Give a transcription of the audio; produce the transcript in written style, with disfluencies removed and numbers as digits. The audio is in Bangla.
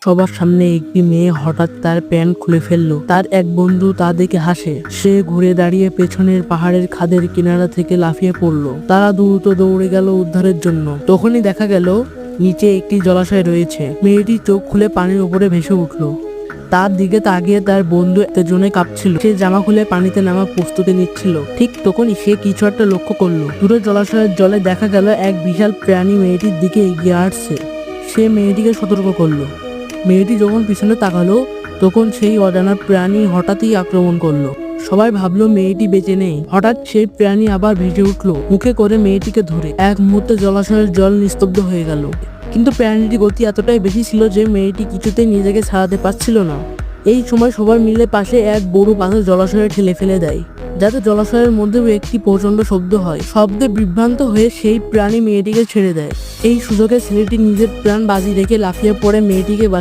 সবার সামনে একটি মেয়ে হঠাৎ তার প্যান্ট খুলে ফেললো। তার এক বন্ধু তা দেখে হাসে। সে ঘুরে দাঁড়িয়ে পেছনের পাহাড়ের খাদের কিনারা থেকে লাফিয়ে পড়লো। তারা দ্রুত দৌড়ে গেল উদ্ধারের জন্য। তখনই দেখা গেল নিচে একটি জলাশয় রয়েছে। মেয়েটি চোখ খুলে পানির উপরে ভেসে উঠলো। তার দিকে তাকিয়ে তার বন্ধু জনে কাঁপছিল। সে জামা খুলে পানিতে নামার প্রস্তুতি নিচ্ছিল। ঠিক তখনই সে কিছু একটা লক্ষ্য করলো। দূরে জলাশয়ের জলে দেখা গেল এক বিশাল প্রাণী মেয়েটির দিকে এগিয়ে আসছে। সে মেয়েটিকে সতর্ক করলো। মেয়েটি যখন পিছনে তাকালো তখন সেই অজানা প্রাণী হঠাৎই আক্রমণ করলো। সবাই ভাবলো মেয়েটি বেঁচে নেই। হঠাৎ সেই প্রাণী আবার ভেসে উঠলো, মুখে করে মেয়েটিকে ধরে। এক মুহূর্তে জলাশয়ের জল নিস্তব্ধ হয়ে গেল। কিন্তু প্রাণীটির গতি এতটাই বেশি ছিল যে মেয়েটি কিছুতেই নিজেকে ছাড়াতে পারছিল না। এই সময় সবাই মিলে পাশে এক বড় পাথর জলাশয়ে ঠেলে ফেলে দেয়, যাতে জলাশয়ের মধ্যেও একটি প্রচন্ড শব্দ হয়। শব্দে বিভ্রান্ত হয়ে সেই প্রাণী মেয়েটিকে ছেড়ে দেয়। এই সুযোগে ছেলেটি নিজের প্রাণ বাজি রেখে লাফিয়ে পড়ে মেয়েটিকে বাঁচায়।